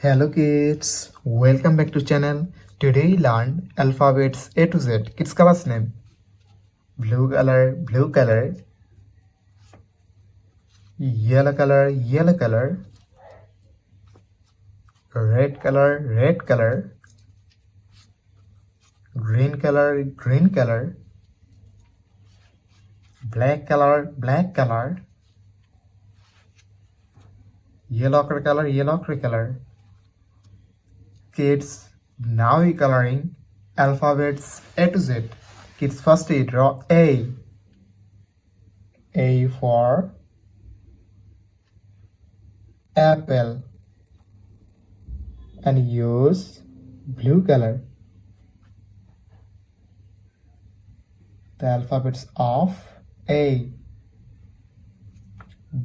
Hello kids, welcome back to channel. Today learn alphabets A to Z. Kids का bus name blue color, yellow color, red color, green color, black color, yellow color. Kids, now we coloring alphabets A to Z. Kids, first we draw A. A for apple and use blue color. The alphabets of A.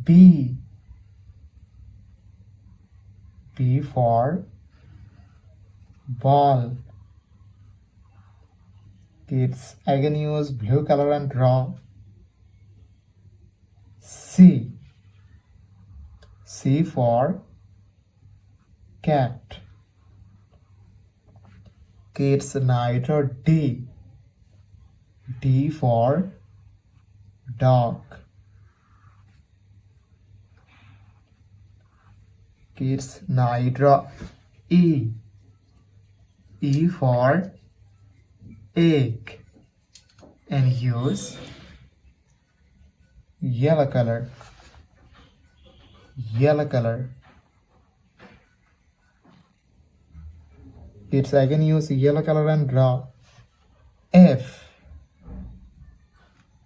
B. B for ball. Kids, again use blue color and draw. C. C for cat. Kids, now draw D. D for dog. Kids, now draw E. E for egg and use yellow color. Kids, again use yellow color and draw F.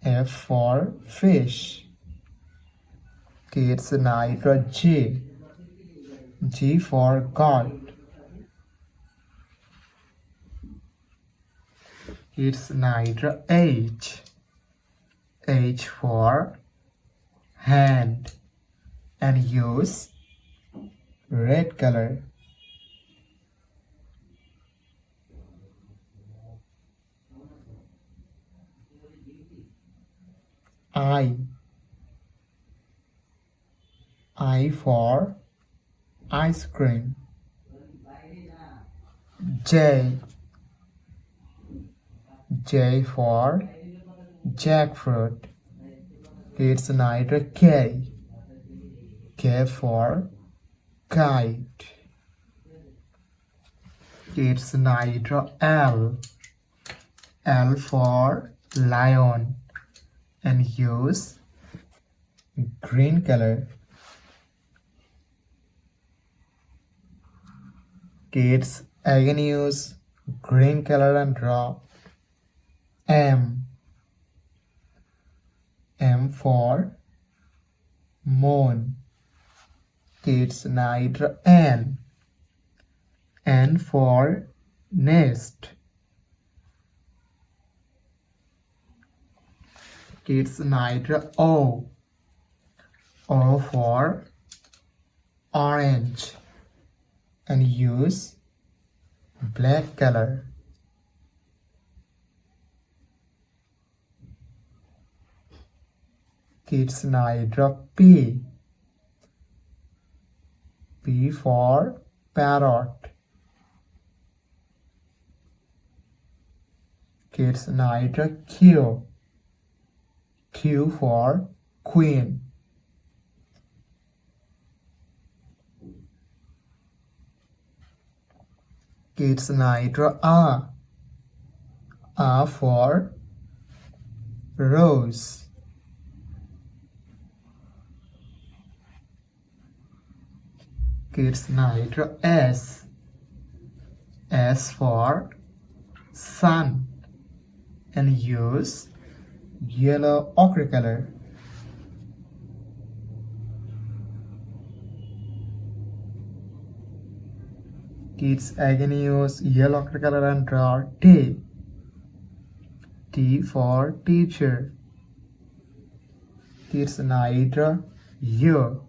F for fish. Kids, now draw G. G for God. It's neither H. H for hand and use red color. I. I for ice cream. J. J for jackfruit. It's neither K. K for kite. It's neither L. L for lion and use green color. Kids, again use green color and draw M. M for moon. Kids, neither N. N for nest. Kids, neither O. O for orange and use black color. Kids, now draw P. P for parrot. Kids, now draw Q. Q for queen. Kids, now draw R. R for rose. Kids, now draw S. S for sun and use yellow ochre color. Kids, again use yellow ochre color and draw T. T for teacher. Kids, now draw U.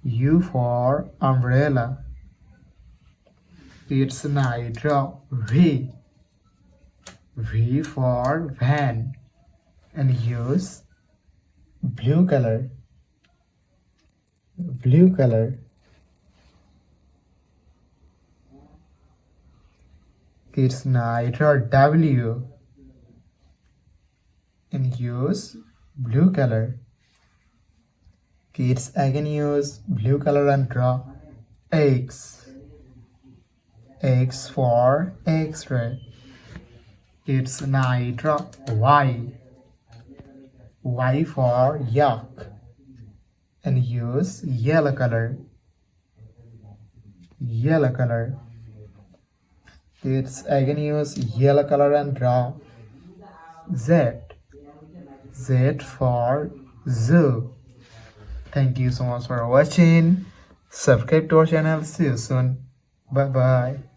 U for umbrella. Kids, now draw V. V for van and use blue color. Kids now draw W and use blue color. Kids again use blue color and draw X. X for X-ray. Kids now draw Y. Y for yak and use yellow color. Yellow color. Kids again use yellow color and draw Z. Z for zoo. Thank you so much for watching. Subscribe to our channel. See you soon. Bye bye.